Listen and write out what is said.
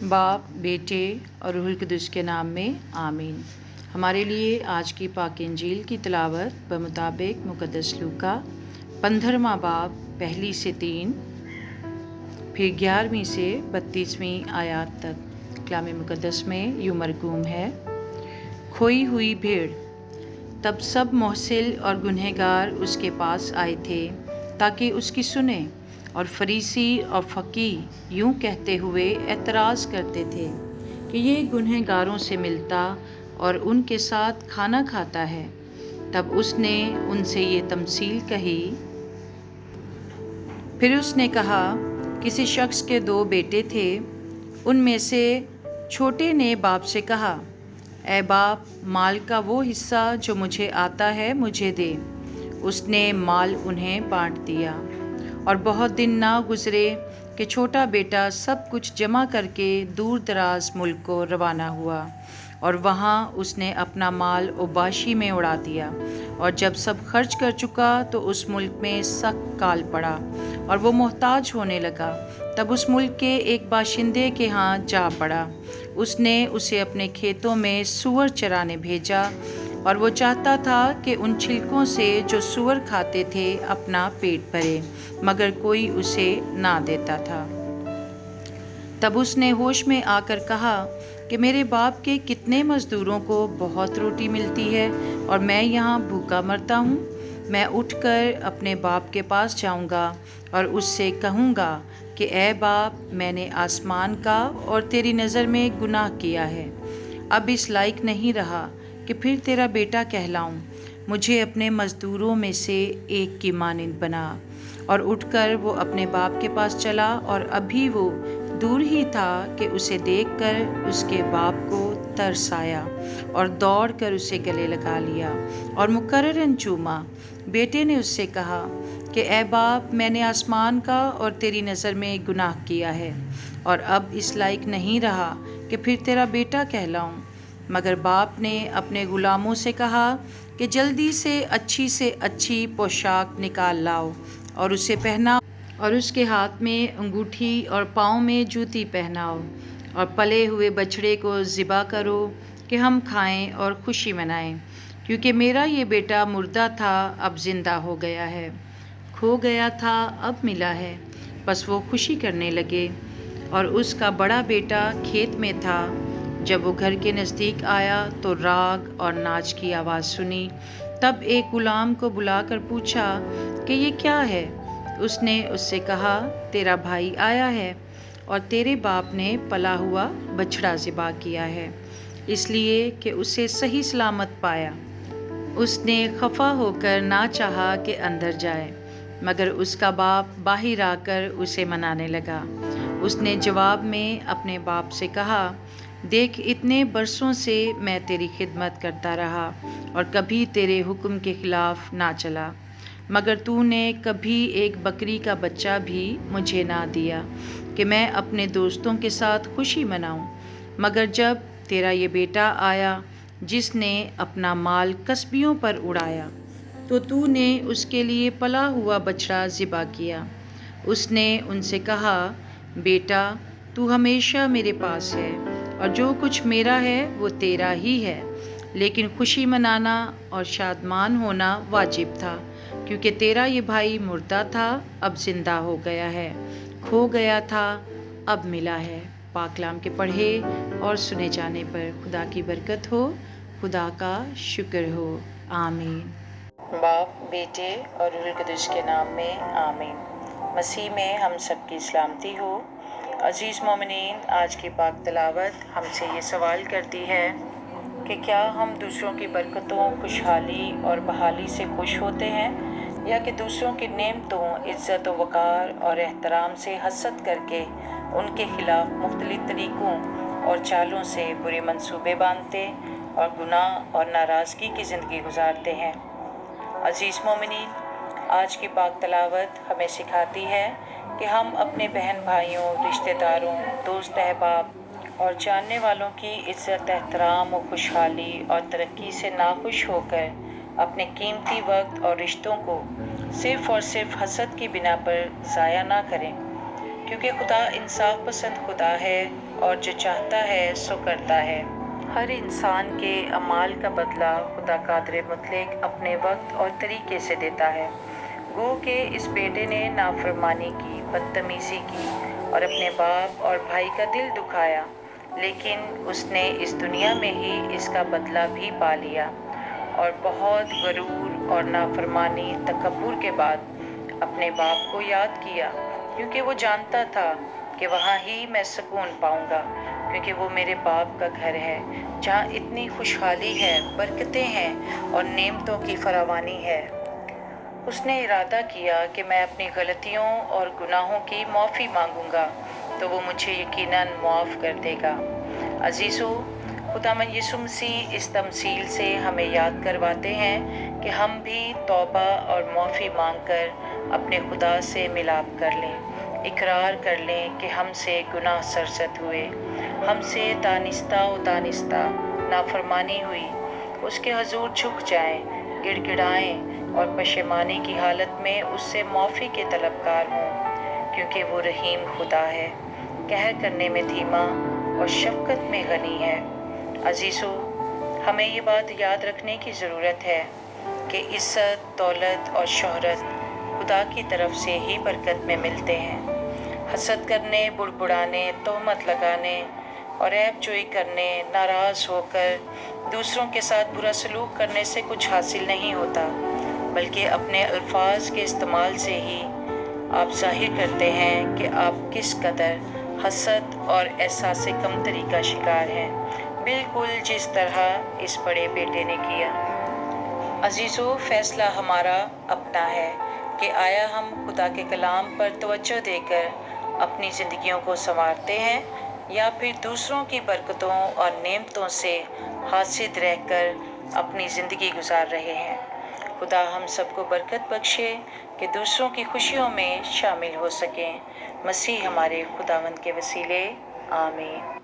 باپ، بیٹے اور روح القدس کے نام میں آمین۔ ہمارے لیے آج کی پاک انجیل کی تلاوت بمطابق مقدس لوکا 15واں باب 1 سے 3، پھر 11ویں سے 32ویں آیات تک۔ کلام مقدس میں یوں مرقوم ہے: کھوئی ہوئی بھیڑ۔ تب سب محصل اور گنہگار اس کے پاس آئے تھے تاکہ اس کی سنیں، اور فریسی اور فقیہ یوں کہتے ہوئے اعتراض کرتے تھے کہ یہ گنہگاروں سے ملتا اور ان کے ساتھ کھانا کھاتا ہے۔ تب اس نے ان سے یہ تمثیل کہی۔ پھر اس نے کہا، کسی شخص کے 2 بیٹے تھے۔ ان میں سے چھوٹے نے باپ سے کہا، اے باپ، مال کا وہ حصہ جو مجھے آتا ہے مجھے دے۔ اس نے مال انہیں بانٹ دیا۔ اور بہت دن نہ گزرے کہ چھوٹا بیٹا سب کچھ جمع کر کے دور دراز ملک کو روانہ ہوا، اور وہاں اس نے اپنا مال اوباشی میں اڑا دیا۔ اور جب سب خرچ کر چکا تو اس ملک میں سخت کال پڑا اور وہ محتاج ہونے لگا۔ تب اس ملک کے ایک باشندے کے ہاں جا پڑا۔ اس نے اسے اپنے کھیتوں میں سور چرانے بھیجا، اور وہ چاہتا تھا کہ ان چھلکوں سے جو سور کھاتے تھے اپنا پیٹ بھرے، مگر کوئی اسے نہ دیتا تھا۔ تب اس نے ہوش میں آ کر کہا کہ میرے باپ کے کتنے مزدوروں کو بہت روٹی ملتی ہے اور میں یہاں بھوکا مرتا ہوں۔ میں اٹھ کر اپنے باپ کے پاس جاؤں گا اور اس سے کہوں گا کہ اے باپ، میں نے آسمان کا اور تیری نظر میں گناہ کیا ہے، اب اس لائق نہیں رہا کہ پھر تیرا بیٹا کہلاؤں۔ مجھے اپنے مزدوروں میں سے ایک کی مانند بنا۔ اور اٹھ کر وہ اپنے باپ کے پاس چلا، اور ابھی وہ دور ہی تھا کہ اسے دیکھ کر اس کے باپ کو ترس آیا، اور دوڑ کر اسے گلے لگا لیا اور مکرراً چوما۔ بیٹے نے اس سے کہا کہ اے باپ، میں نے آسمان کا اور تیری نظر میں گناہ کیا ہے، اور اب اس لائق نہیں رہا کہ پھر تیرا بیٹا کہلاؤں۔ مگر باپ نے اپنے غلاموں سے کہا کہ جلدی سے اچھی پوشاک نکال لاؤ اور اسے پہناؤ، اور اس کے ہاتھ میں انگوٹھی اور پاؤں میں جوتی پہناؤ، اور پلے ہوئے بچڑے کو ذبح کرو کہ ہم کھائیں اور خوشی منائیں، کیونکہ میرا یہ بیٹا مردہ تھا اب زندہ ہو گیا ہے، کھو گیا تھا اب ملا ہے۔ بس وہ خوشی کرنے لگے۔ اور اس کا بڑا بیٹا کھیت میں تھا۔ جب وہ گھر کے نزدیک آیا تو راگ اور ناچ کی آواز سنی۔ تب ایک غلام کو بلا کر پوچھا کہ یہ کیا ہے؟ اس نے اس سے کہا، تیرا بھائی آیا ہے، اور تیرے باپ نے پلا ہوا بچڑا ذبح کیا ہے، اس لیے کہ اسے صحیح سلامت پایا۔ اس نے خفا ہو کر نہ چاہا کہ اندر جائے، مگر اس کا باپ باہر آ کر اسے منانے لگا۔ اس نے جواب میں اپنے باپ سے کہا، دیکھ، اتنے برسوں سے میں تیری خدمت کرتا رہا اور کبھی تیرے حکم کے خلاف نہ چلا، مگر تو نے کبھی ایک بکری کا بچہ بھی مجھے نہ دیا کہ میں اپنے دوستوں کے ساتھ خوشی مناؤں۔ مگر جب تیرا یہ بیٹا آیا جس نے اپنا مال کسبیوں پر اڑایا، تو نے اس کے لیے پلا ہوا بچڑا ذبح کیا۔ اس نے ان سے کہا، بیٹا، تو ہمیشہ میرے پاس ہے، اور جو کچھ میرا ہے وہ تیرا ہی ہے، لیکن خوشی منانا اور شادمان ہونا واجب تھا، کیونکہ تیرا یہ بھائی مردہ تھا اب زندہ ہو گیا ہے، کھو گیا تھا اب ملا ہے۔ پاک کلام کے پڑھے اور سنے جانے پر خدا کی برکت ہو، خدا کا شکر ہو۔ آمین۔ باپ، بیٹے اور روح القدس کے نام میں آمین۔ مسیح میں ہم سب کی سلامتی ہو۔ عزیز مومنین، آج کی پاک تلاوت ہم سے یہ سوال کرتی ہے کہ کیا ہم دوسروں کی برکتوں، خوشحالی اور بحالی سے خوش ہوتے ہیں، یا کہ دوسروں کی نعمتوں، عزت و وقار اور احترام سے حسد کر کے ان کے خلاف مختلف طریقوں اور چالوں سے برے منصوبے باندھتے اور گناہ اور ناراضگی کی زندگی گزارتے ہیں؟ عزیز مومنین، آج کی پاک تلاوت ہمیں سکھاتی ہے کہ ہم اپنے بہن بھائیوں، رشتہ داروں، دوست احباب اور جاننے والوں کی عزت، احترام و خوشحالی اور ترقی سے ناخوش ہو کر اپنے قیمتی وقت اور رشتوں کو صرف اور صرف حسد کی بنا پر ضائع نہ کریں، کیونکہ خدا انصاف پسند خدا ہے اور جو چاہتا ہے سو کرتا ہے۔ ہر انسان کے اعمال کا بدلہ خدا قادر مطلق اپنے وقت اور طریقے سے دیتا ہے۔ گو کہ اس بیٹے نے نافرمانی کی، بدتمیزی کی اور اپنے باپ اور بھائی کا دل دکھایا، لیکن اس نے اس دنیا میں ہی اس کا بدلہ بھی پا لیا، اور بہت غرور اور نافرمانی تکبر کے بعد اپنے باپ کو یاد کیا، کیونکہ وہ جانتا تھا کہ وہاں ہی میں سکون پاؤں گا، کیونکہ وہ میرے باپ کا گھر ہے جہاں اتنی خوشحالی ہے، برکتیں ہیں اور نعمتوں کی فراوانی ہے۔ اس نے ارادہ کیا کہ میں اپنی غلطیوں اور گناہوں کی معافی مانگوں گا تو وہ مجھے یقیناً معاف کر دے گا۔ عزیزو، خداوند یسوع مسیح اس تمثیل سے ہمیں یاد کرواتے ہیں کہ ہم بھی توبہ اور معافی مانگ کر اپنے خدا سے ملاب کر لیں، اقرار کر لیں کہ ہم سے گناہ سرزد ہوئے، ہم سے دانستہ و دانستہ نافرمانی ہوئی، اس کے حضور جھک جائیں، گڑ گڑائیں اور پشیمانی کی حالت میں اس سے معافی کے طلبگار ہوں، کیونکہ وہ رحیم خدا ہے، قہر کرنے میں دھیما اور شفقت میں غنی ہے۔ عزیزو، ہمیں یہ بات یاد رکھنے کی ضرورت ہے کہ عزت، دولت اور شہرت خدا کی طرف سے ہی برکت میں ملتے ہیں۔ حسد کرنے، بڑبڑانے، تہمت لگانے اور عیب جوئی کرنے، ناراض ہو کر دوسروں کے ساتھ برا سلوک کرنے سے کچھ حاصل نہیں ہوتا، بلکہ اپنے الفاظ کے استعمال سے ہی آپ ظاہر کرتے ہیں کہ آپ کس قدر حسد اور احساس کمتری کا شکار ہیں، بالکل جس طرح اس بڑے بیٹے نے کیا۔ عزیزو، فیصلہ ہمارا اپنا ہے کہ آیا ہم خدا کے کلام پر توجہ دے کر اپنی زندگیوں کو سنوارتے ہیں یا پھر دوسروں کی برکتوں اور نعمتوں سے حاسد رہ کر اپنی زندگی گزار رہے ہیں۔ خدا ہم سب کو برکت بخشے کہ دوسروں کی خوشیوں میں شامل ہو سکیں۔ مسیح ہمارے خداوند کے وسیلے، آمین۔